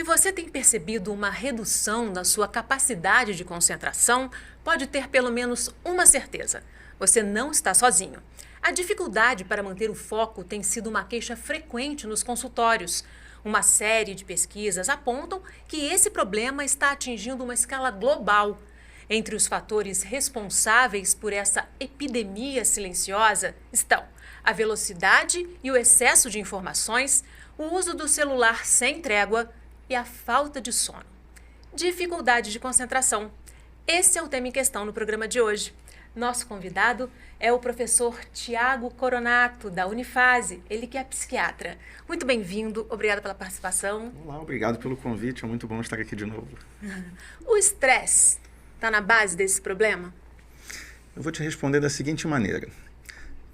Se você tem percebido uma redução na sua capacidade de concentração, pode ter pelo menos uma certeza: você não está sozinho. A dificuldade para manter o foco tem sido uma queixa frequente nos consultórios. Uma série de pesquisas apontam que esse problema está atingindo uma escala global. Entre os fatores responsáveis por essa epidemia silenciosa estão a velocidade e o excesso de informações, o uso do celular sem trégua e a falta de sono. Dificuldade de concentração. Esse é o tema em questão no programa de hoje. Nosso convidado é o professor Tiago Coronato, da Unifase, ele que é psiquiatra. Muito bem-vindo, obrigada pela participação. Olá, obrigado pelo convite, é muito bom estar aqui de novo. O estresse está na base desse problema? Eu vou te responder da seguinte maneira.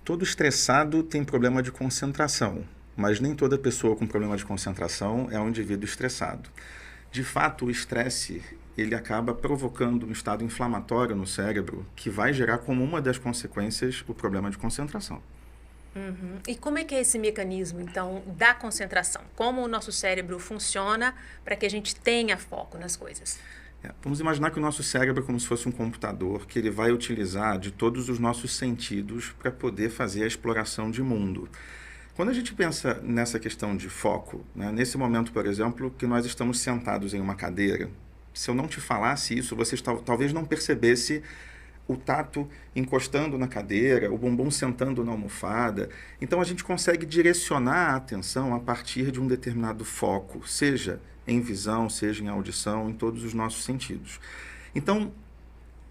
Todo estressado tem problema de concentração, mas nem toda pessoa com problema de concentração é um indivíduo estressado. De fato, o estresse ele acaba provocando um estado inflamatório no cérebro que vai gerar como uma das consequências o problema de concentração. E como é que é esse mecanismo, então, da concentração? Como o nosso cérebro funciona para que a gente tenha foco nas coisas? Vamos imaginar que o nosso cérebro é como se fosse um computador que ele vai utilizar de todos os nossos sentidos para poder fazer a exploração de mundo. Quando a gente pensa nessa questão de foco, né, nesse momento, por exemplo, que nós estamos sentados em uma cadeira, se eu não te falasse isso, você talvez não percebesse o tato encostando na cadeira, o bumbum sentando na almofada. Então, a gente consegue direcionar a atenção a partir de um determinado foco, seja em visão, seja em audição, em todos os nossos sentidos. Então,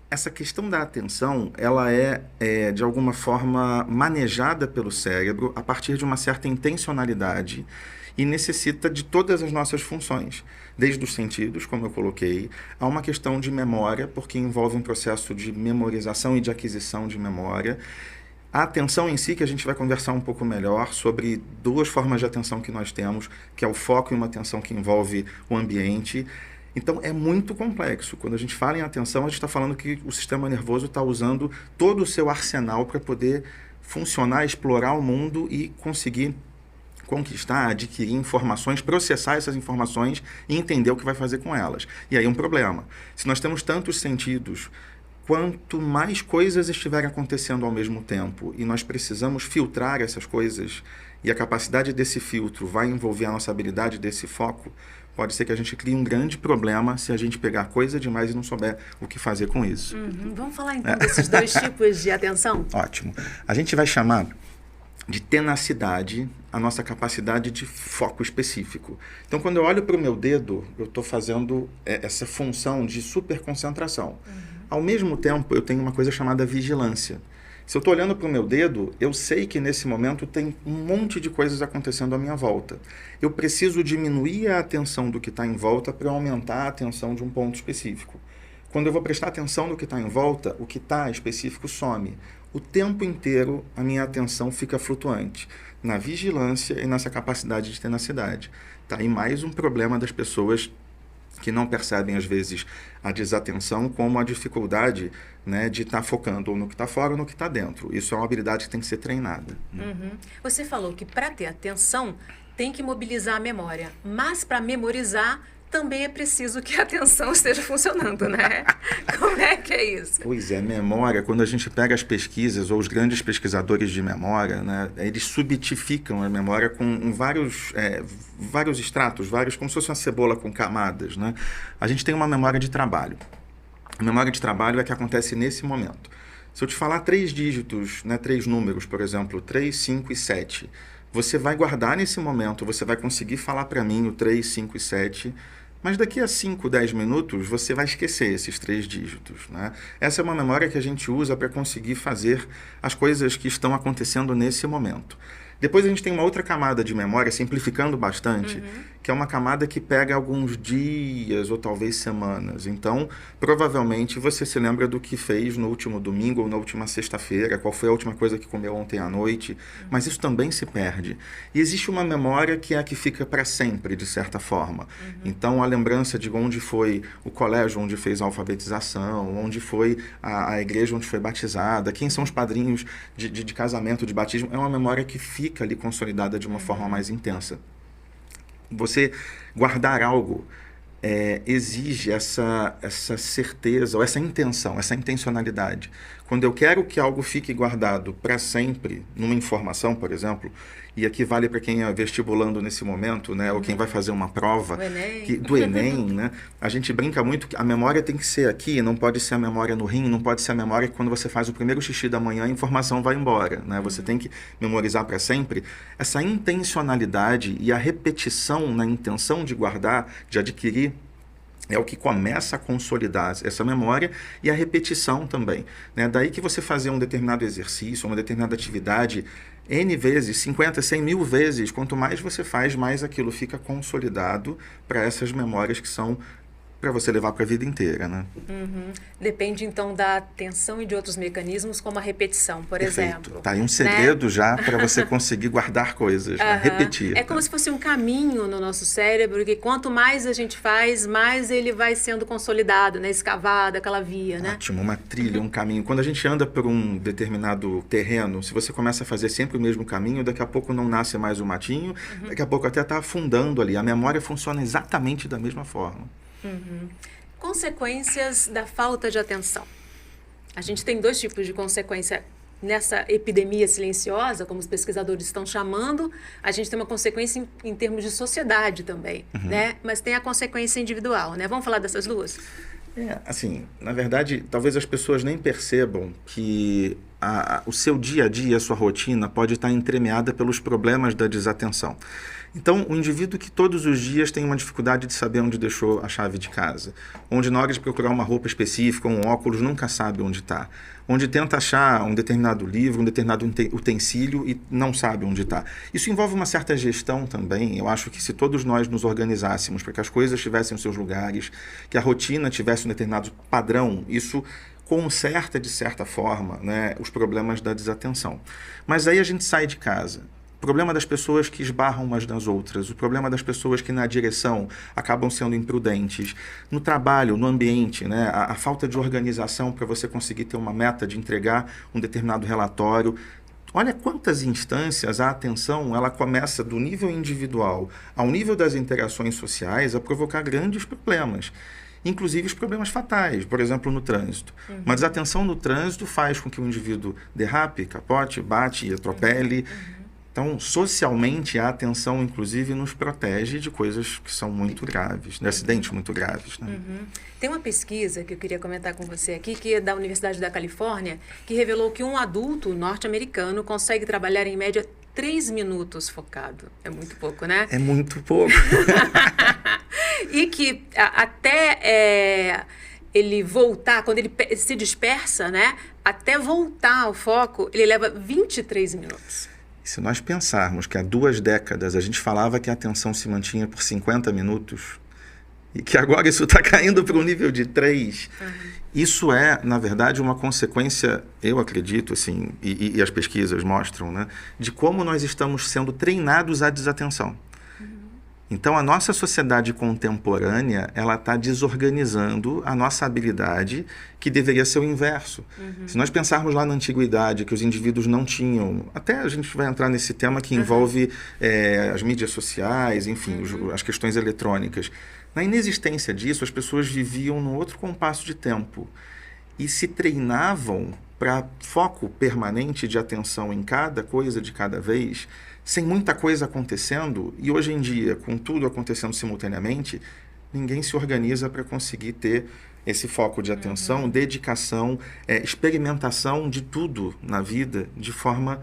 essa questão da atenção, ela é de alguma forma manejada pelo cérebro a partir de uma certa intencionalidade e necessita de todas as nossas funções, desde os sentidos, como eu coloquei, a uma questão de memória, porque envolve um processo de memorização e de aquisição de memória. A atenção em si, que a gente vai conversar um pouco melhor sobre duas formas de atenção que nós temos, que é o foco e uma atenção que envolve o ambiente. Então, é muito complexo. Quando a gente fala em atenção, a gente está falando que o sistema nervoso está usando todo o seu arsenal para poder funcionar, explorar o mundo e conseguir conquistar, adquirir informações, processar essas informações e entender o que vai fazer com elas. E aí um problema. Se nós temos tantos sentidos, quanto mais coisas estiverem acontecendo ao mesmo tempo e nós precisamos filtrar essas coisas e a capacidade desse filtro vai envolver a nossa habilidade desse foco, pode ser que a gente crie um grande problema se a gente pegar coisa demais e não souber o que fazer com isso. Vamos falar então desses dois tipos de atenção? Ótimo. A gente vai chamar de tenacidade a nossa capacidade de foco específico. Então, quando eu olho para o meu dedo, eu estou fazendo essa função de superconcentração. Ao mesmo tempo, eu tenho uma coisa chamada vigilância. Se eu estou olhando para o meu dedo, eu sei que nesse momento tem um monte de coisas acontecendo à minha volta. Eu preciso diminuir a atenção do que está em volta para aumentar a atenção de um ponto específico. Quando eu vou prestar atenção no que está em volta, o que está específico some. O tempo inteiro a minha atenção fica flutuante na vigilância e nessa capacidade de tenacidade. Tá aí mais um problema das pessoas que não percebem, às vezes, a desatenção como a dificuldade, né, de estar focando ou no que está fora ou no que está dentro. Isso é uma habilidade que tem que ser treinada. Você falou que para ter atenção tem que mobilizar a memória, mas para memorizar também é preciso que a atenção esteja funcionando, né? Como é que é isso? Pois é, memória, quando a gente pega as pesquisas ou os grandes pesquisadores de memória, né, eles subtificam a memória com vários estratos, como se fosse uma cebola com camadas, né? A gente tem uma memória de trabalho. A memória de trabalho é que acontece nesse momento. Se eu te falar 3 dígitos, né, 3 números, por exemplo, 3, 5 e 7, você vai guardar nesse momento, você vai conseguir falar para mim o 3, 5 e 7, mas daqui a 5, 10 minutos você vai esquecer esses 3 dígitos, né? Essa é uma memória que a gente usa para conseguir fazer as coisas que estão acontecendo nesse momento. Depois a gente tem uma outra camada de memória, simplificando bastante, que é uma camada que pega alguns dias ou talvez semanas. Então, provavelmente você se lembra do que fez no último domingo ou na última sexta-feira, qual foi a última coisa que comeu ontem à noite, mas isso também se perde. E existe uma memória que é a que fica para sempre, de certa forma. Então, a lembrança de onde foi o colégio onde fez a alfabetização, onde foi a igreja onde foi batizada, quem são os padrinhos de casamento, de batismo, é uma memória que fica ali consolidada de uma forma mais intensa. Você guardar algo exige essa certeza, ou essa intenção, essa intencionalidade. Quando eu quero que algo fique guardado para sempre, numa informação, por exemplo, e aqui vale para quem é vestibulando nesse momento, né, ou quem vai fazer uma prova do Enem, né, a gente brinca muito que a memória tem que ser aqui, não pode ser a memória no rim, não pode ser a memória que quando você faz o primeiro xixi da manhã, a informação vai embora, né, você tem que memorizar para sempre. Essa intencionalidade e a repetição na intenção de guardar, de adquirir, é o que começa a consolidar essa memória e a repetição também, né? Daí que você fazer um determinado exercício, uma determinada atividade, N vezes, 50, 100 mil vezes, quanto mais você faz, mais aquilo fica consolidado para essas memórias que são para você levar para a vida inteira, né? Depende, então, da atenção e de outros mecanismos, como a repetição, por exemplo. Tá aí um segredo, né? Já para você conseguir guardar coisas, né? Repetir. É como se fosse um caminho no nosso cérebro, que quanto mais a gente faz, mais ele vai sendo consolidado, né? Escavado, aquela via, né? Ótimo, uma trilha, um caminho. Quando a gente anda por um determinado terreno, se você começa a fazer sempre o mesmo caminho, daqui a pouco não nasce mais o matinho, daqui a pouco até está afundando ali. A memória funciona exatamente da mesma forma. Consequências da falta de atenção. A gente tem dois tipos de consequência nessa epidemia silenciosa, como os pesquisadores estão chamando. A gente tem uma consequência em termos de sociedade também, né? Mas tem a consequência individual, né? Vamos falar dessas duas? Assim, na verdade, talvez as pessoas nem percebam que o seu dia a dia, a sua rotina pode estar entremeada pelos problemas da desatenção. Então, o indivíduo que todos os dias tem uma dificuldade de saber onde deixou a chave de casa, onde na hora de procurar uma roupa específica, um óculos, nunca sabe onde está, onde tenta achar um determinado livro, um determinado utensílio e não sabe onde está. Isso envolve uma certa gestão também. Eu acho que se todos nós nos organizássemos para que as coisas tivessem os seus lugares, que a rotina tivesse um determinado padrão, isso conserta, de certa forma, né, os problemas da desatenção. Mas aí a gente sai de casa. O problema das pessoas que esbarram umas nas outras, o problema das pessoas que na direção acabam sendo imprudentes, no trabalho, no ambiente, né? A falta de organização para você conseguir ter uma meta de entregar um determinado relatório. Olha quantas instâncias a atenção ela começa do nível individual ao nível das interações sociais a provocar grandes problemas. Inclusive os problemas fatais, por exemplo, no trânsito. Uma desatenção no trânsito faz com que o indivíduo derrape, capote, bate e atropele. Então, socialmente, a atenção, inclusive, nos protege de coisas que são muito graves, de acidentes muito graves, né? Tem uma pesquisa que eu queria comentar com você aqui, que é da Universidade da Califórnia, que revelou que um adulto norte-americano consegue trabalhar, em média, 3 minutos focado. É muito pouco, né? É muito pouco. E que até ele voltar, quando ele se dispersa, né? Até voltar ao foco, ele leva 23 minutos. Se nós pensarmos que há 2 décadas a gente falava que a atenção se mantinha por 50 minutos e que agora isso está caindo para um nível de 3, isso é, na verdade, uma consequência, eu acredito, assim, e as pesquisas mostram, né, de como nós estamos sendo treinados à desatenção. Então, a nossa sociedade contemporânea, ela está desorganizando a nossa habilidade, que deveria ser o inverso. Se nós pensarmos lá na antiguidade, que os indivíduos não tinham... Até a gente vai entrar nesse tema que envolve as mídias sociais, enfim, as questões eletrônicas. Na inexistência disso, as pessoas viviam num outro compasso de tempo e se treinavam para foco permanente de atenção em cada coisa de cada vez, sem muita coisa acontecendo, e hoje em dia, com tudo acontecendo simultaneamente, ninguém se organiza para conseguir ter esse foco de atenção, dedicação, experimentação de tudo na vida de forma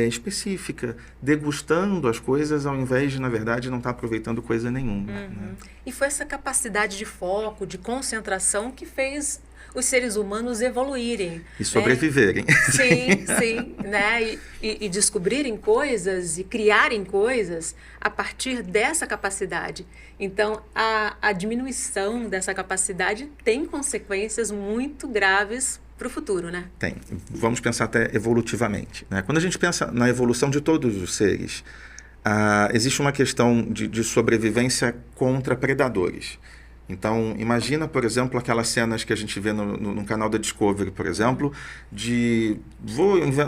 específica, degustando as coisas ao invés de, na verdade, não estar aproveitando coisa nenhuma. Né? E foi essa capacidade de foco, de concentração que fez os seres humanos evoluírem. E sobreviverem. Né? Sim, sim. Né? E descobrirem coisas e criarem coisas a partir dessa capacidade. Então, a diminuição dessa capacidade tem consequências muito graves para o futuro, né? Tem. Vamos pensar até evolutivamente, né? Quando a gente pensa na evolução de todos os seres, existe uma questão de sobrevivência contra predadores. Então, imagina, por exemplo, aquelas cenas que a gente vê no canal da Discovery, por exemplo, de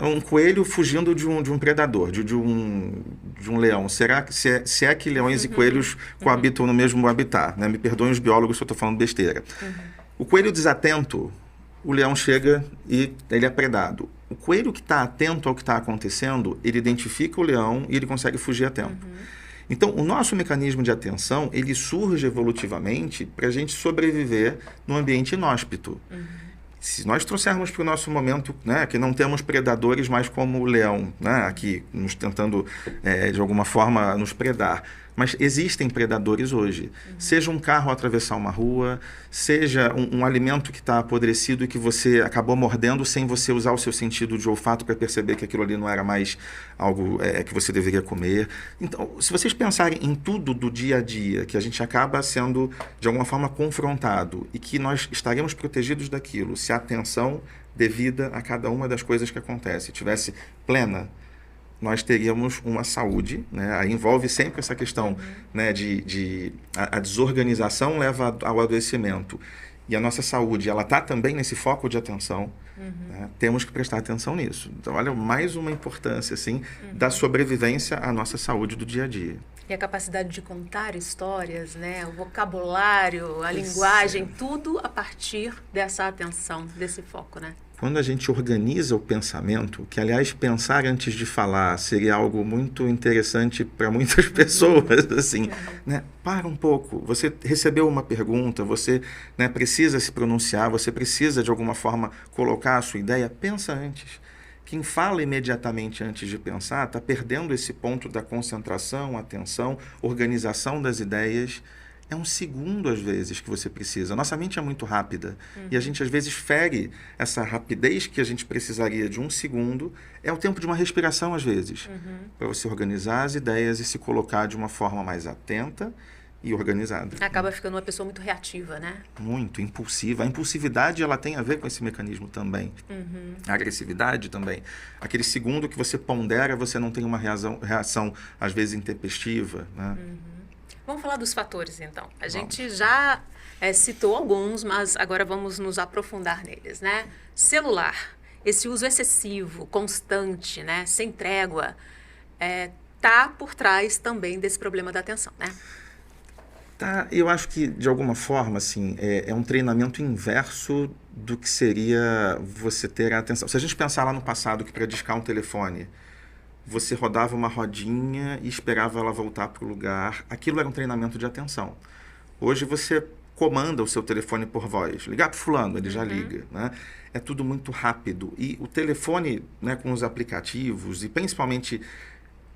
um coelho fugindo de um predador, de um leão. Será que se é que leões e coelhos coabitam no mesmo habitat? Né? Me perdoem os biólogos se eu estou falando besteira. O coelho desatento, o leão chega e ele é predado. O coelho que está atento ao que está acontecendo, ele identifica o leão e ele consegue fugir a tempo. Então, o nosso mecanismo de atenção, ele surge evolutivamente para a gente sobreviver num ambiente inóspito. Se nós trouxermos para o nosso momento, né, que não temos predadores mais como o leão, né, aqui nos tentando, de alguma forma, nos predar, mas existem predadores hoje. Seja um carro atravessar uma rua, seja um alimento que está apodrecido e que você acabou mordendo sem você usar o seu sentido de olfato para perceber que aquilo ali não era mais algo que você deveria comer. Então, se vocês pensarem em tudo do dia a dia, que a gente acaba sendo, de alguma forma, confrontado e que nós estaremos protegidos daquilo, se a atenção devida a cada uma das coisas que acontece tivesse plena, nós teríamos uma saúde, né? Aí envolve sempre essa questão, né, a desorganização leva ao adoecimento. E a nossa saúde, ela está também nesse foco de atenção. Né? Temos que prestar atenção nisso. Então, olha, mais uma importância, assim, da sobrevivência à nossa saúde do dia a dia. E a capacidade de contar histórias, né? O vocabulário, a linguagem, tudo a partir dessa atenção, desse foco, né? Quando a gente organiza o pensamento, que, aliás, pensar antes de falar seria algo muito interessante para muitas pessoas, assim, né? Para um pouco. Você recebeu uma pergunta, você, né, precisa se pronunciar, você precisa, de alguma forma, colocar a sua ideia. Pensa antes. Quem fala imediatamente antes de pensar está perdendo esse ponto da concentração, atenção, organização das ideias. É um segundo, às vezes, que você precisa. Nossa mente é muito rápida. E a gente, às vezes, fere essa rapidez que a gente precisaria de um segundo. É o tempo de uma respiração, às vezes, para você organizar as ideias e se colocar de uma forma mais atenta e organizada. Acaba ficando uma pessoa muito reativa, né? Muito impulsiva. A impulsividade, ela tem a ver com esse mecanismo também. A agressividade também. Aquele segundo que você pondera, você não tem uma reação às vezes, intempestiva, né? Vamos falar dos fatores, então. A gente já citou alguns, mas agora vamos nos aprofundar neles, né? Celular, esse uso excessivo, constante, né? Sem trégua, tá por trás também desse problema da atenção, né? Tá, eu acho que, de alguma forma, assim, é um treinamento inverso do que seria você ter a atenção. Se a gente pensar lá no passado que para discar um telefone, você rodava uma rodinha e esperava ela voltar para o lugar. Aquilo era um treinamento de atenção. Hoje você comanda o seu telefone por voz. Ligar para fulano, ele já liga. Né? É tudo muito rápido. E o telefone, né, com os aplicativos, e principalmente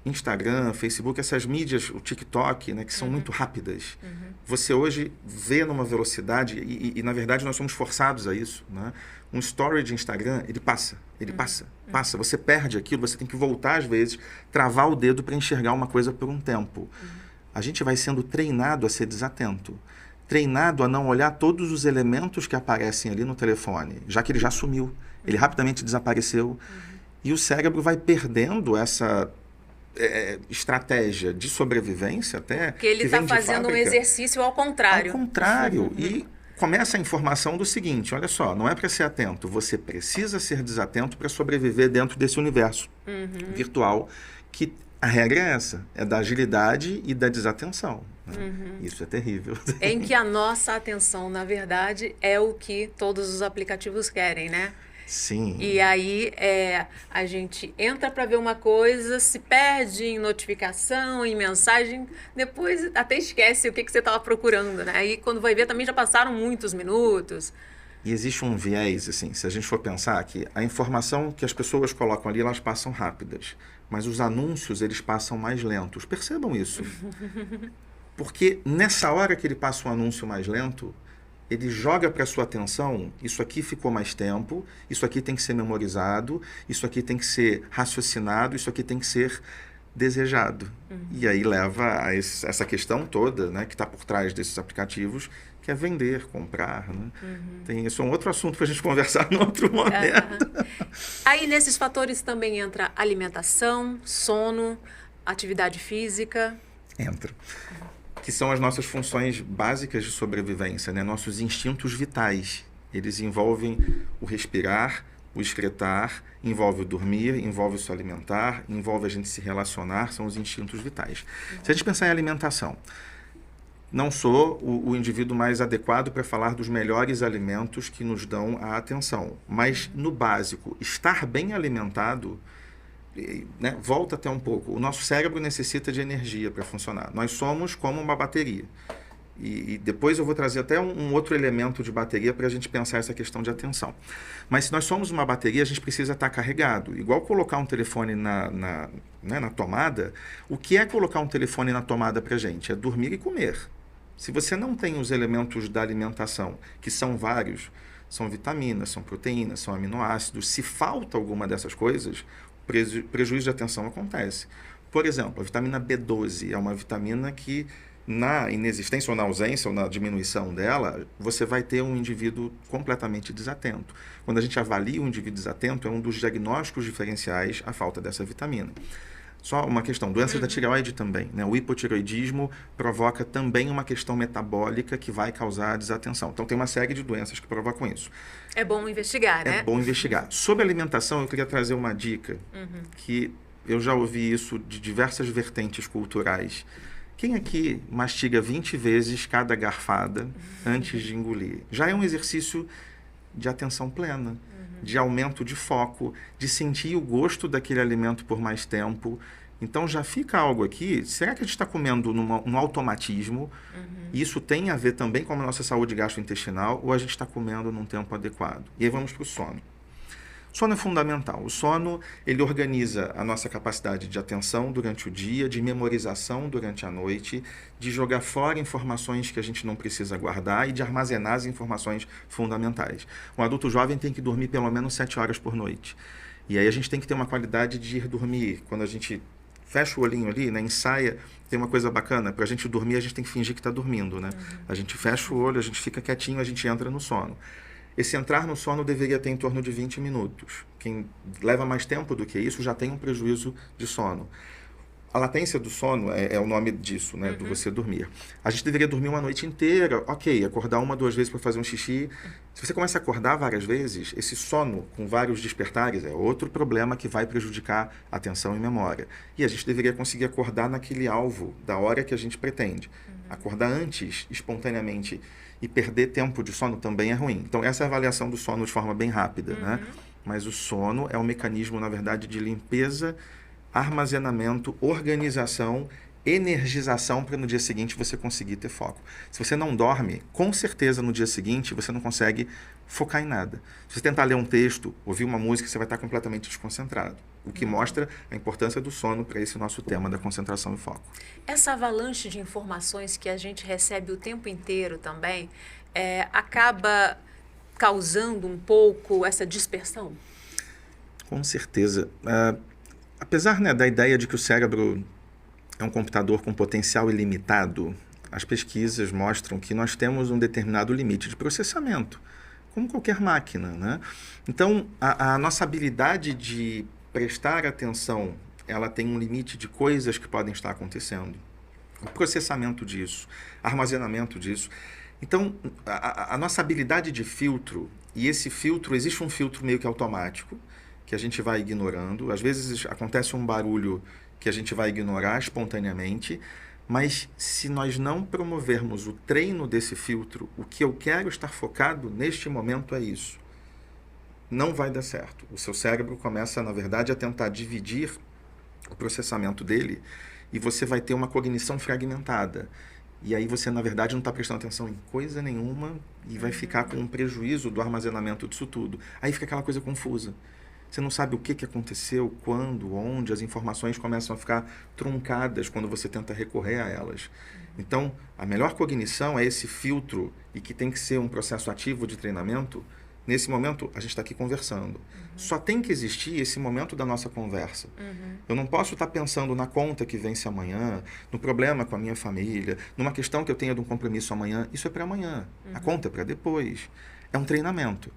Instagram, Facebook, essas mídias, o TikTok, né, que são muito rápidas. Você hoje vê numa velocidade, e na verdade nós somos forçados a isso, né? Um story de Instagram, ele passa. Você perde aquilo, você tem que voltar às vezes, travar o dedo para enxergar uma coisa por um tempo. A gente vai sendo treinado a ser desatento. Treinado a não olhar todos os elementos que aparecem ali no telefone, já que ele já sumiu. Ele rapidamente desapareceu. E o cérebro vai perdendo essa estratégia de sobrevivência até... Porque ele está fazendo um exercício ao contrário. Ao contrário. E começa a informação do seguinte, olha só, não é para ser atento, você precisa ser desatento para sobreviver dentro desse universo virtual, que a regra é essa, é da agilidade e da desatenção. Né? Isso é terrível. Em que a nossa atenção, na verdade, é o que todos os aplicativos querem, né? Sim. E aí a gente entra para ver uma coisa, se perde em notificação, em mensagem, depois até esquece o que você estava procurando, né? Aí quando vai ver também já passaram muitos minutos. E existe um viés, assim, se a gente for pensar que a informação que as pessoas colocam ali, elas passam rápidas, mas os anúncios, eles passam mais lentos. Percebam isso. Porque nessa hora que ele passa um anúncio mais lento, ele joga para a sua atenção, isso aqui ficou mais tempo, isso aqui tem que ser memorizado, isso aqui tem que ser raciocinado, isso aqui tem que ser desejado. E aí leva a essa questão toda, né, que está por trás desses aplicativos, que é vender, comprar. Né? Isso é um outro assunto para a gente conversar em outro momento. Aí nesses fatores também entra alimentação, sono, atividade física. Entra. que são as nossas funções básicas de sobrevivência, né? Nossos instintos vitais. Eles envolvem o respirar, o excretar, envolve o dormir, envolve o se alimentar, envolve a gente se relacionar, são os instintos vitais. Se a gente pensar em alimentação, não sou o indivíduo mais adequado para falar dos melhores alimentos que nos dão a atenção, mas no básico, estar bem alimentado, né, volta até um pouco. O nosso cérebro necessita de energia para funcionar. Nós somos como uma bateria. E depois eu vou trazer até um outro elemento de bateria para a gente pensar essa questão de atenção. Mas se nós somos uma bateria, a gente precisa estar carregado. Igual colocar um telefone na tomada, o que é colocar um telefone na tomada para a gente? É dormir e comer. Se você não tem os elementos da alimentação, que são vários, são vitaminas, são proteínas, são aminoácidos, se falta alguma dessas coisas, prejuízo de atenção acontece. Por exemplo, a vitamina B12 é uma vitamina que, na inexistência ou na ausência ou na diminuição dela, você vai ter um indivíduo completamente desatento. Quando a gente avalia um indivíduo desatento, é um dos diagnósticos diferenciais a falta dessa vitamina. Só uma questão, doenças da tireoide também, né? O hipotireoidismo provoca também uma questão metabólica que vai causar desatenção. Então, tem uma série de doenças que provocam isso. É bom investigar, né? É bom investigar. Sobre alimentação, eu queria trazer uma dica que eu já ouvi isso de diversas vertentes culturais. Quem aqui mastiga 20 vezes cada garfada antes de engolir? Já é um exercício de atenção plena, de aumento de foco, de sentir o gosto daquele alimento por mais tempo. Então já fica algo aqui, será que a gente está comendo num automatismo? Isso tem a ver também com a nossa saúde gastrointestinal ou a gente está comendo num tempo adequado? E aí vamos para o sono. Sono é fundamental. O sono, ele organiza a nossa capacidade de atenção durante o dia, de memorização durante a noite, de jogar fora informações que a gente não precisa guardar e de armazenar as informações fundamentais. Um adulto jovem tem que dormir pelo menos 7 horas por noite. E aí a gente tem que ter uma qualidade de ir dormir. Quando a gente fecha o olhinho ali, né, ensaia, tem uma coisa bacana, para a gente dormir a gente tem que fingir que está dormindo, né? A gente fecha o olho, a gente fica quietinho, a gente entra no sono. Esse entrar no sono deveria ter em torno de 20 minutos. Quem leva mais tempo do que isso já tem um prejuízo de sono. A latência do sono é o nome disso, né? Do você dormir. A gente deveria dormir uma noite inteira, ok, acordar 1, 2 vezes para fazer um xixi. Se você começa a acordar várias vezes, esse sono com vários despertares é outro problema que vai prejudicar a atenção e memória. E a gente deveria conseguir acordar naquele alvo da hora que a gente pretende. Acordar antes, espontaneamente, e perder tempo de sono também é ruim. Então, essa é a avaliação do sono de forma bem rápida, né? Mas o sono é um mecanismo, na verdade, de limpeza, armazenamento, organização, energização para no dia seguinte você conseguir ter foco. Se você não dorme, com certeza no dia seguinte você não consegue focar em nada. Se você tentar ler um texto, ouvir uma música, você vai estar completamente desconcentrado. O que mostra a importância do sono para esse nosso tema da concentração e foco. Essa avalanche de informações que a gente recebe o tempo inteiro também acaba causando um pouco essa dispersão? Com certeza. Apesar, né, da ideia de que o cérebro é um computador com potencial ilimitado, as pesquisas mostram que nós temos um determinado limite de processamento, como qualquer máquina, né? Então, a nossa habilidade de prestar atenção, ela tem um limite de coisas que podem estar acontecendo. O processamento disso, armazenamento disso. Então, a nossa habilidade de filtro, e esse filtro, existe um filtro meio que automático, que a gente vai ignorando. Às vezes acontece um barulho que a gente vai ignorar espontaneamente, mas se nós não promovermos o treino desse filtro, o que eu quero estar focado neste momento é isso. Não vai dar certo. O seu cérebro começa, na verdade, a tentar dividir o processamento dele e você vai ter uma cognição fragmentada. E aí você, na verdade, não está prestando atenção em coisa nenhuma e vai ficar com um prejuízo do armazenamento disso tudo. Aí fica aquela coisa confusa. Você não sabe o que aconteceu, quando, onde, as informações começam a ficar truncadas quando você tenta recorrer a elas. Então, a melhor cognição é esse filtro e que tem que ser um processo ativo de treinamento. Nesse momento, a gente está aqui conversando. Só tem que existir esse momento da nossa conversa. Eu não posso estar pensando na conta que vence amanhã, no problema com a minha família, numa questão que eu tenha de um compromisso amanhã. Isso é para amanhã. A conta é para depois. É um treinamento.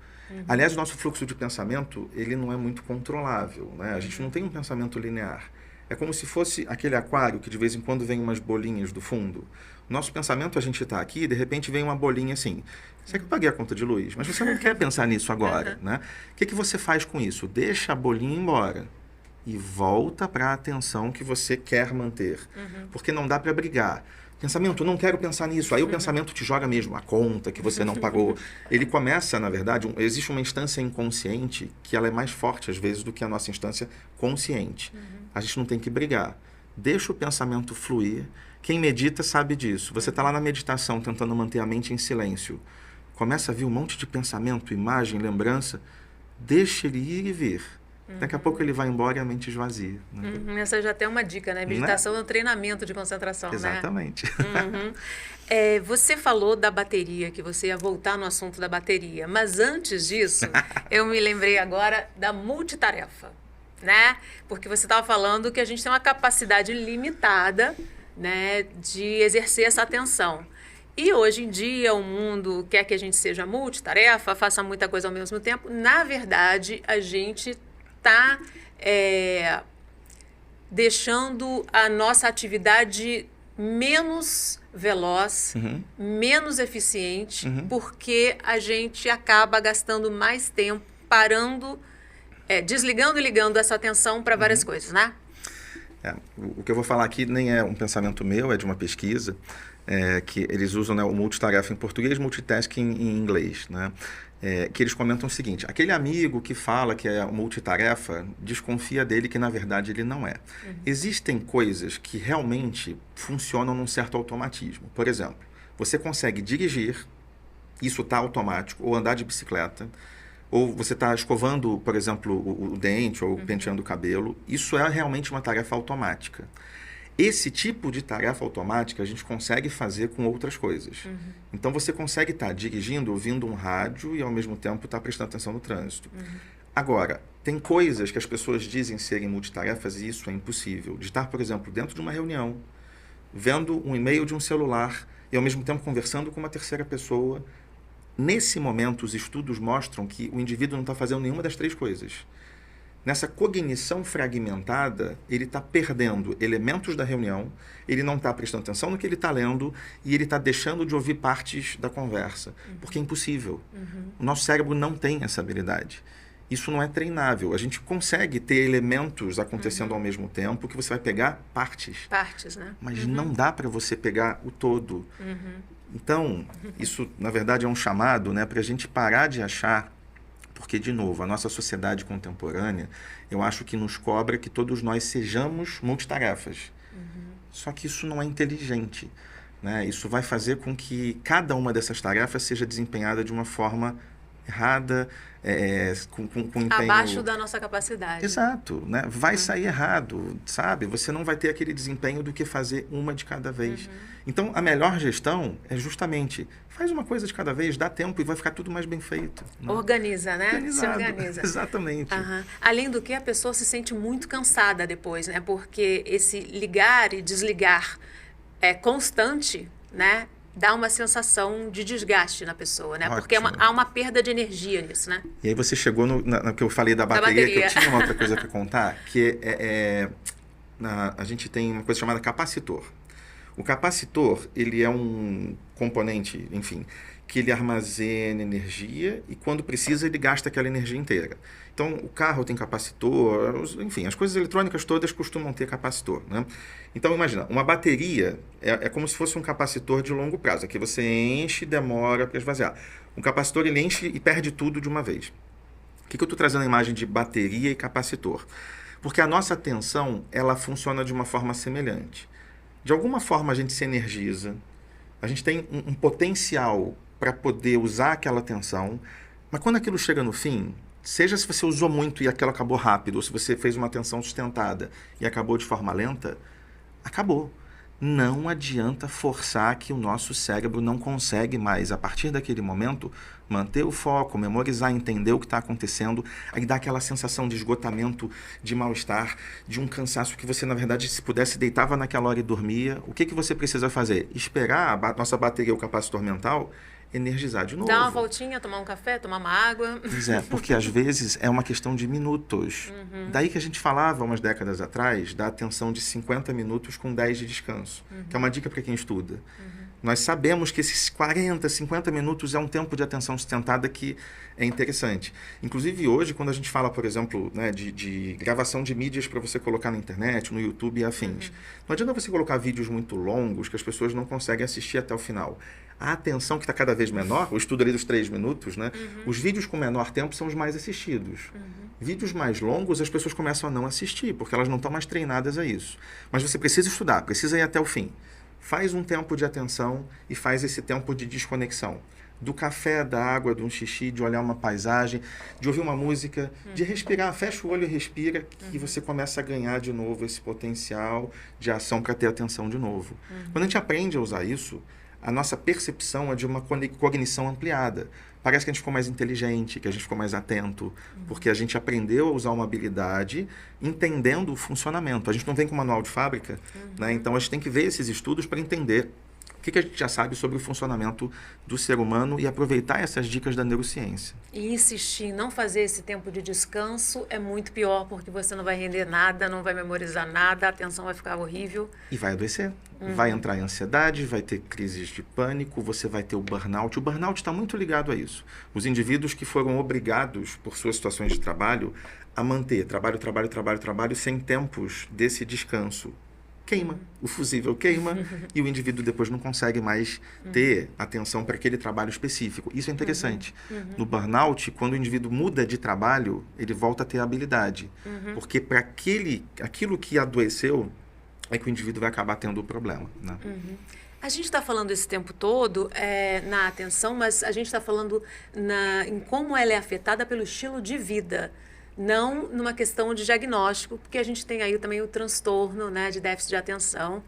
Aliás, o nosso fluxo de pensamento, ele não é muito controlável, né? A gente não tem um pensamento linear. É como se fosse aquele aquário que de vez em quando vem umas bolinhas do fundo. Nosso pensamento, a gente está aqui e de repente vem uma bolinha assim. Sei que eu paguei a conta de luz, mas você não quer pensar nisso agora, né? O que você faz com isso? Deixa a bolinha embora e volta para a atenção que você quer manter. Porque não dá para brigar. Pensamento, não quero pensar nisso. Aí o pensamento te joga mesmo a conta que você não pagou. Ele começa, na verdade, existe uma instância inconsciente que ela é mais forte às vezes do que a nossa instância consciente. A gente não tem que brigar. Deixa o pensamento fluir. Quem medita sabe disso. Você está lá na meditação tentando manter a mente em silêncio. Começa a vir um monte de pensamento, imagem, lembrança. Deixa ele ir e vir. Daqui a pouco ele vai embora e a mente esvazia. Né? Essa já tem uma dica, né? Meditação é um treinamento de concentração, Exatamente. né? Você falou da bateria, que você ia voltar no assunto da bateria. Mas antes disso, eu me lembrei agora da multitarefa, né? Porque você estava falando que a gente tem uma capacidade limitada, né, de exercer essa atenção. E hoje em dia o mundo quer que a gente seja multitarefa, faça muita coisa ao mesmo tempo. Na verdade, a gente está deixando a nossa atividade menos veloz, menos eficiente, porque a gente acaba gastando mais tempo parando, desligando e ligando essa atenção para várias coisas, né? O que eu vou falar aqui nem é um pensamento meu, é de uma pesquisa, que eles usam, né, o multitarefa em português, multitasking em inglês, né? Que eles comentam o seguinte: aquele amigo que fala que é multitarefa, desconfia dele que na verdade ele não é. Existem coisas que realmente funcionam num certo automatismo. Por exemplo, você consegue dirigir, isso está automático, ou andar de bicicleta, ou você está escovando, por exemplo, o dente ou penteando o cabelo. Isso é realmente uma tarefa automática. Esse tipo de tarefa automática a gente consegue fazer com outras coisas. Então você consegue estar dirigindo, ouvindo um rádio e ao mesmo tempo estar prestando atenção no trânsito. Agora, tem coisas que as pessoas dizem serem multitarefas e isso é impossível. De estar, por exemplo, dentro de uma reunião, vendo um e-mail de um celular e ao mesmo tempo conversando com uma terceira pessoa. Nesse momento, os estudos mostram que o indivíduo não está fazendo nenhuma das três coisas. Nessa cognição fragmentada, ele está perdendo elementos da reunião, ele não está prestando atenção no que ele está lendo e ele está deixando de ouvir partes da conversa, porque é impossível. O nosso cérebro não tem essa habilidade. Isso não é treinável. A gente consegue ter elementos acontecendo ao mesmo tempo que você vai pegar partes. Partes, né? Mas não dá para você pegar o todo. Então, isso, na verdade, é um chamado, né, para a gente parar de achar, porque, de novo, a nossa sociedade contemporânea, eu acho que nos cobra que todos nós sejamos multitarefas. Só que isso não é inteligente, né? Isso vai fazer com que cada uma dessas tarefas seja desempenhada de uma forma errada, com empenho... Abaixo da nossa capacidade. Exato, né? Vai sair errado, sabe? Você não vai ter aquele desempenho do que fazer uma de cada vez. Então, a melhor gestão é justamente faz uma coisa de cada vez, dá tempo e vai ficar tudo mais bem feito. Né? Organiza, né? Organizado. Se organiza. Exatamente. Além do que, a pessoa se sente muito cansada depois, né? Porque esse ligar e desligar constante, né? Dá uma sensação de desgaste na pessoa, né? Ótimo. Porque há uma perda de energia nisso, né? E aí você chegou no que eu falei da bateria, que eu tinha uma outra coisa para contar, que a gente tem uma coisa chamada capacitor. O capacitor, ele é um componente, enfim, que ele armazena energia e quando precisa ele gasta aquela energia inteira. Então, o carro tem capacitor, enfim, as coisas eletrônicas todas costumam ter capacitor, né? Então, imagina, uma bateria é como se fosse um capacitor de longo prazo, que você enche e demora para esvaziar. Um capacitor, ele enche e perde tudo de uma vez. O que eu estou trazendo a imagem de bateria e capacitor? Porque a nossa atenção, ela funciona de uma forma semelhante. De alguma forma, a gente se energiza, a gente tem um potencial para poder usar aquela atenção, mas quando aquilo chega no fim, seja se você usou muito e aquilo acabou rápido, ou se você fez uma atenção sustentada e acabou de forma lenta, acabou. Não adianta forçar que o nosso cérebro não consegue mais, a partir daquele momento, manter o foco, memorizar, entender o que está acontecendo, aí dá aquela sensação de esgotamento, de mal-estar, de um cansaço que você, na verdade, se pudesse, deitava naquela hora e dormia. O que você precisa fazer? Esperar a nossa bateria, o capacitor mental, energizar de novo. Dar uma voltinha, tomar um café, tomar uma água. Pois é, porque às vezes é uma questão de minutos. Daí que a gente falava, umas décadas atrás, da atenção de 50 minutos com 10 de descanso, que é uma dica para quem estuda. Nós sabemos que esses 40, 50 minutos é um tempo de atenção sustentada que é interessante. Inclusive hoje, quando a gente fala, por exemplo, né, de gravação de mídias para você colocar na internet, no YouTube e afins. Não adianta você colocar vídeos muito longos que as pessoas não conseguem assistir até o final. A atenção que está cada vez menor, o estudo ali dos 3 minutos, né? Os vídeos com menor tempo são os mais assistidos. Vídeos mais longos, as pessoas começam a não assistir, porque elas não estão mais treinadas a isso. Mas você precisa estudar, precisa ir até o fim. Faz um tempo de atenção e faz esse tempo de desconexão. Do café, da água, de um xixi, de olhar uma paisagem, de ouvir uma música, de respirar. Fecha o olho e respira, que você começa a ganhar de novo esse potencial de ação para ter atenção de novo. Quando a gente aprende a usar isso, a nossa percepção é de uma cognição ampliada. Parece que a gente ficou mais inteligente, que a gente ficou mais atento, porque a gente aprendeu a usar uma habilidade entendendo o funcionamento. A gente não vem com manual de fábrica, né? Então a gente tem que ver esses estudos para entender o que a gente já sabe sobre o funcionamento do ser humano e aproveitar essas dicas da neurociência. E insistir em não fazer esse tempo de descanso é muito pior, porque você não vai render nada, não vai memorizar nada, a atenção vai ficar horrível. E vai adoecer. Vai entrar em ansiedade, vai ter crises de pânico, você vai ter o burnout. O burnout está muito ligado a isso. Os indivíduos que foram obrigados, por suas situações de trabalho, a manter trabalho, sem tempos desse descanso. Queima, o fusível queima e o indivíduo depois não consegue mais ter atenção para aquele trabalho específico. Isso é interessante. No burnout, quando o indivíduo muda de trabalho, ele volta a ter habilidade. Porque para aquilo que adoeceu, é que o indivíduo vai acabar tendo o problema, né? A gente está falando esse tempo todo na atenção, mas a gente está falando em como ela é afetada pelo estilo de vida. Não numa questão de diagnóstico, porque a gente tem aí também o transtorno, né, de déficit de atenção,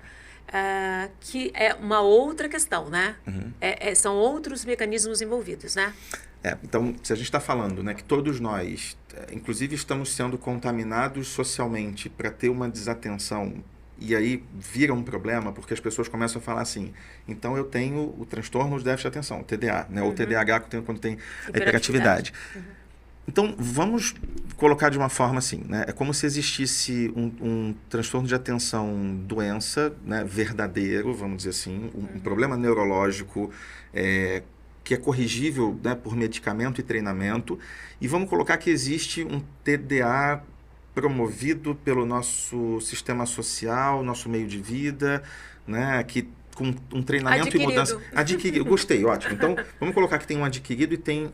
que é uma outra questão, né? São outros mecanismos envolvidos, né? Então, se a gente está falando, né, que todos nós, inclusive, estamos sendo contaminados socialmente para ter uma desatenção, e aí vira um problema, porque as pessoas começam a falar assim, então eu tenho o transtorno de déficit de atenção, o TDA, né, ou TDAH quando tem a hiperatividade. Então, vamos colocar de uma forma assim, né? É como se existisse um transtorno de atenção doença, né, verdadeiro, vamos dizer assim, um problema neurológico que é corrigível, né, por medicamento e treinamento, e vamos colocar que existe um TDA promovido pelo nosso sistema social, nosso meio de vida, né, que com um treinamento adquirido. E mudança. Adquirido. Gostei, ótimo. Então, vamos colocar que tem um adquirido e tem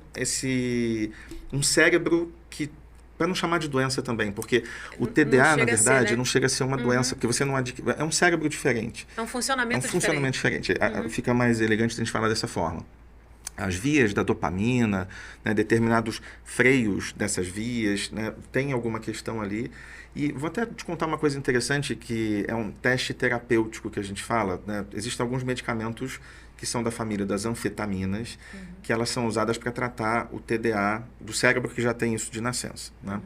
um cérebro que, para não chamar de doença também, porque o TDA, na verdade, não chega a ser uma doença, porque você não adquire. É um cérebro diferente. É um funcionamento diferente. Fica mais elegante a gente falar dessa forma. As vias da dopamina, né, determinados freios dessas vias, né, tem alguma questão ali. E vou até te contar uma coisa interessante, que é um teste terapêutico que a gente fala, né? Existem alguns medicamentos que são da família das anfetaminas, que elas são usadas para tratar o TDA do cérebro que já tem isso de nascença, né?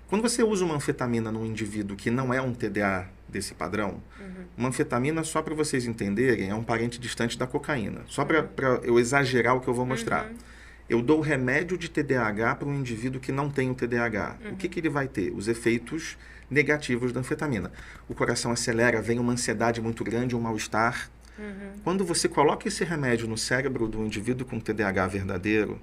Quando você usa uma anfetamina num indivíduo que não é um TDA desse padrão, uma anfetamina, só para vocês entenderem, é um parente distante da cocaína. Só para eu exagerar o que eu vou mostrar. Eu dou remédio de TDAH para um indivíduo que não tem o TDAH. O que ele vai ter? Os efeitos negativos da anfetamina. O coração acelera, vem uma ansiedade muito grande, um mal-estar. Quando você coloca esse remédio no cérebro do indivíduo com TDAH verdadeiro,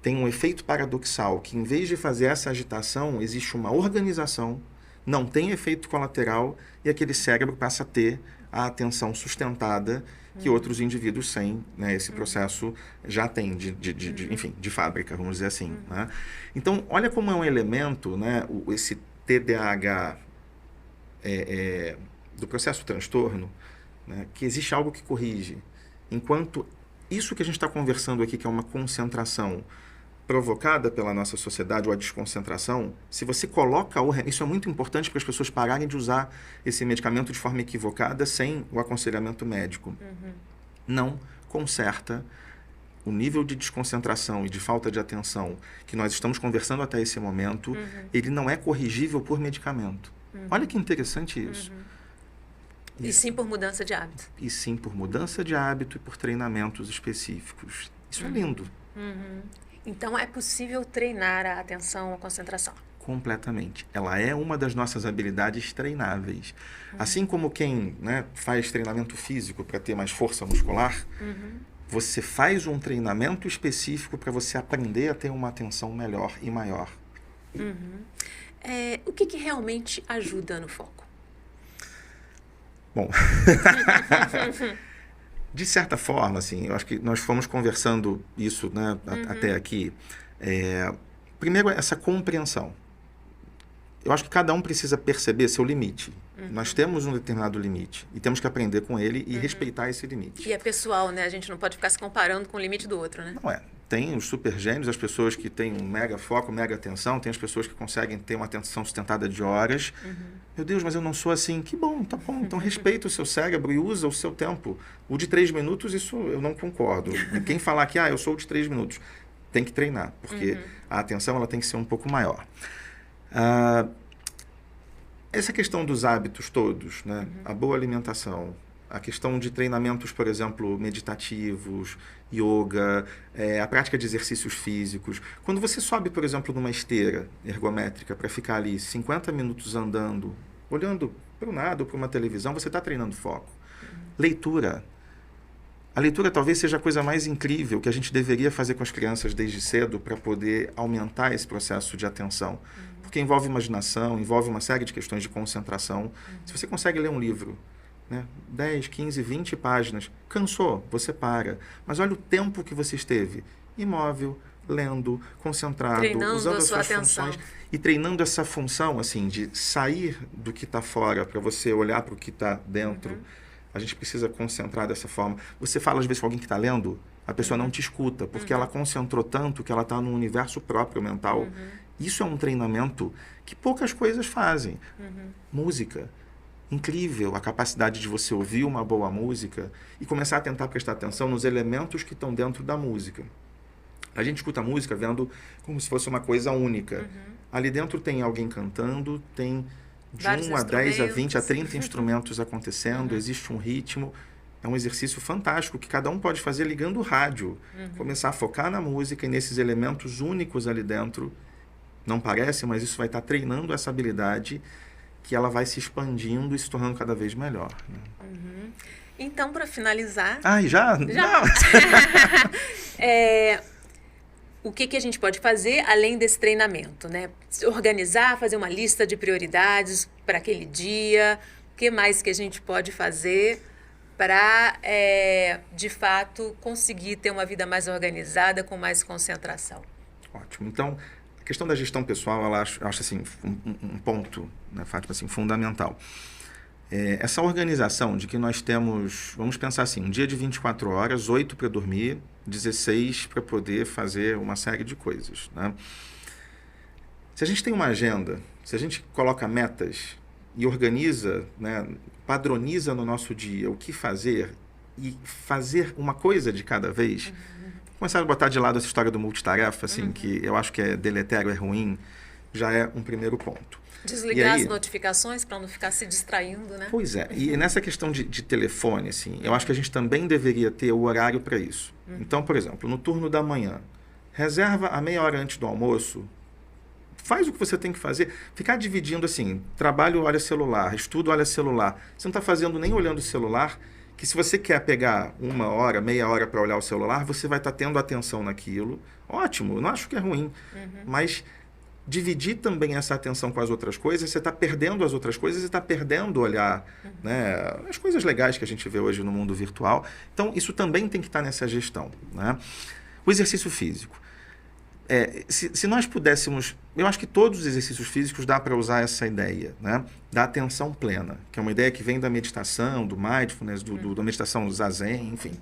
tem um efeito paradoxal, que em vez de fazer essa agitação, existe uma organização, não tem efeito colateral, e aquele cérebro passa a ter a atenção sustentada que outros indivíduos sem, né, esse processo já têm, enfim, de fábrica, vamos dizer assim. Né? Então, olha como é um elemento, né, esse TDAH do processo transtorno, né, que existe algo que corrige. Enquanto isso que a gente está conversando aqui, que é uma concentração provocada pela nossa sociedade, ou a desconcentração, se você coloca isso é muito importante para as pessoas pararem de usar esse medicamento de forma equivocada sem o aconselhamento médico. Não conserta o nível de desconcentração e de falta de atenção que nós estamos conversando até esse momento, ele não é corrigível por medicamento. Olha que interessante isso. E sim por mudança de hábito. E sim por mudança de hábito e por treinamentos específicos. Isso é lindo. Então, é possível treinar a atenção, a concentração. Completamente. Ela é uma das nossas habilidades treináveis. Assim como quem, né, faz treinamento físico para ter mais força muscular, você faz um treinamento específico para você aprender a ter uma atenção melhor e maior. O que realmente ajuda no foco? Bom, de certa forma, assim, eu acho que nós fomos conversando isso, né, até aqui. Primeiro, essa compreensão. Eu acho que cada um precisa perceber seu limite. Nós temos um determinado limite e temos que aprender com ele e respeitar esse limite. E é pessoal, né? A gente não pode ficar se comparando com o limite do outro, né? Não é. Tem os super gênios, as pessoas que têm um mega foco, mega atenção, tem as pessoas que conseguem ter uma atenção sustentada de horas. Meu Deus, mas eu não sou assim. Que bom, tá bom. Então respeita o seu cérebro e usa o seu tempo. O de 3 minutos, isso eu não concordo. Quem falar que eu sou o de 3 minutos, tem que treinar, porque a atenção ela tem que ser um pouco maior. Essa questão dos hábitos todos, né? A boa alimentação, a questão de treinamentos, por exemplo, meditativos, yoga, a prática de exercícios físicos. Quando você sobe, por exemplo, numa esteira ergométrica para ficar ali 50 minutos andando, olhando para o nada ou para uma televisão, você está treinando foco. Leitura. A leitura talvez seja a coisa mais incrível que a gente deveria fazer com as crianças desde cedo para poder aumentar esse processo de atenção. Porque envolve imaginação, envolve uma série de questões de concentração. Se você consegue ler um livro, né, 10, 15, 20 páginas, cansou, você para. Mas olha o tempo que você esteve imóvel, lendo, concentrado, treinando usando as suas atenção. funções e treinando essa função assim de sair do que está fora para você olhar para o que está dentro. A gente precisa concentrar dessa forma. Você fala às vezes com alguém que está lendo, a pessoa não te escuta, porque ela concentrou tanto que ela está num universo próprio mental. Isso é um treinamento que poucas coisas fazem. Música. Incrível a capacidade de você ouvir uma boa música e começar a tentar prestar atenção nos elementos que estão dentro da música. A gente escuta a música vendo como se fosse uma coisa única. Ali dentro tem alguém cantando, tem de vários 1 a 10 a 20 a instrumentos. 30 instrumentos acontecendo, existe um ritmo. É um exercício fantástico que cada um pode fazer ligando o rádio. Começar a focar na música e nesses elementos únicos ali dentro. Não parece, mas isso vai estar treinando essa habilidade que ela vai se expandindo e se tornando cada vez melhor. Né? Então, para finalizar... Já? Já. O que a gente pode fazer além desse treinamento, né? Se organizar, fazer uma lista de prioridades para aquele dia. O que mais que a gente pode fazer para, de fato, conseguir ter uma vida mais organizada, com mais concentração? Ótimo. Então, a questão da gestão pessoal, eu acho assim, um ponto, né, Fátima, assim, fundamental. Essa organização de que nós temos, vamos pensar assim, um dia de 24 horas, 8 para dormir, 16 para poder fazer uma série de coisas. Né? Se a gente tem uma agenda, se a gente coloca metas e organiza, né, padroniza no nosso dia o que fazer e fazer uma coisa de cada vez, começar a botar de lado essa história do multitarefa, assim, que eu acho que é deletério, é ruim, já é um primeiro ponto. Desligar as notificações para não ficar se distraindo, né? Pois é. E nessa questão de telefone, assim, eu acho que a gente também deveria ter o horário para isso. Então, por exemplo, no turno da manhã, reserva a meia hora antes do almoço, faz o que você tem que fazer. Ficar dividindo assim, trabalho, olha celular, estudo, olha celular. Você não está fazendo nem olhando o celular, que se você quer pegar 1 hora, meia hora para olhar o celular, você vai estar tendo atenção naquilo. Ótimo, eu não acho que é ruim. Mas dividir também essa atenção com as outras coisas, você está perdendo as outras coisas e está perdendo olhar, né, as coisas legais que a gente vê hoje no mundo virtual. Então, isso também tem que estar nessa gestão. Né? O exercício físico. Se nós pudéssemos... Eu acho que todos os exercícios físicos dá para usar essa ideia, né, da atenção plena, que é uma ideia que vem da meditação, do mindfulness, da meditação zazen, enfim.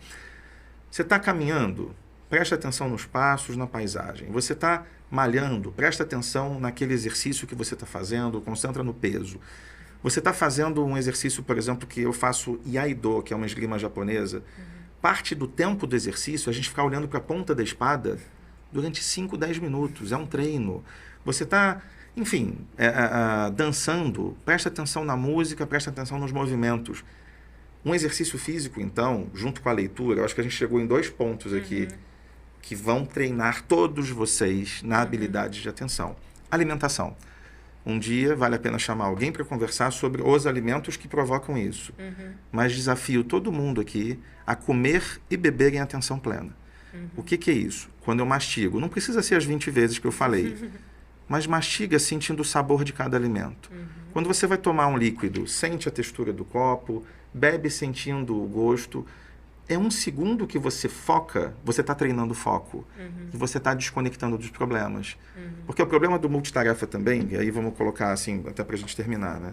Você está caminhando, presta atenção nos passos, na paisagem. Você está malhando, presta atenção naquele exercício que você está fazendo, concentra no peso. Você está fazendo um exercício, por exemplo, que eu faço Iaido, que é uma esgrima japonesa. Parte do tempo do exercício, a gente ficar olhando para a ponta da espada durante 5, 10 minutos. É um treino. Você está, enfim, dançando, presta atenção na música, presta atenção nos movimentos. Um exercício físico, então, junto com a leitura, eu acho que a gente chegou em 2 pontos aqui que vão treinar todos vocês na habilidade de atenção. Alimentação. Um dia vale a pena chamar alguém para conversar sobre os alimentos que provocam isso. Mas desafio todo mundo aqui a comer e beber em atenção plena. O que é isso? Quando eu mastigo, não precisa ser as 20 vezes que eu falei, mas mastiga sentindo o sabor de cada alimento. Quando você vai tomar um líquido, sente a textura do copo, bebe sentindo o gosto. É 1 segundo que você foca, você está treinando foco. E você está desconectando dos problemas. Porque o problema do multitarefa também, e aí vamos colocar assim, até para a gente terminar, né?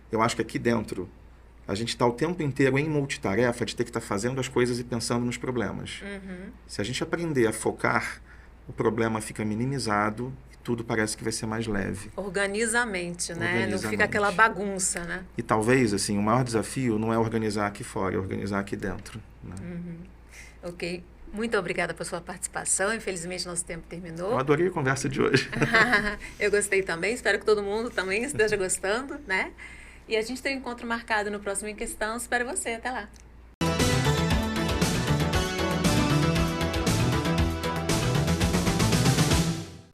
Eu acho que aqui dentro, a gente está o tempo inteiro em multitarefa de ter que estar fazendo as coisas e pensando nos problemas. Se a gente aprender a focar, o problema fica minimizado e tudo parece que vai ser mais leve. Organiza a mente, né? Organiza Não a fica aquela mente. bagunça, né? E talvez, assim, o maior desafio não é organizar aqui fora, é organizar aqui dentro. Né? Ok. Muito obrigada por sua participação. Infelizmente, nosso tempo terminou. Eu adorei a conversa de hoje. Eu gostei também. Espero que todo mundo também esteja gostando, né? E a gente tem um encontro marcado no próximo Em Questão. Espero você. Até lá.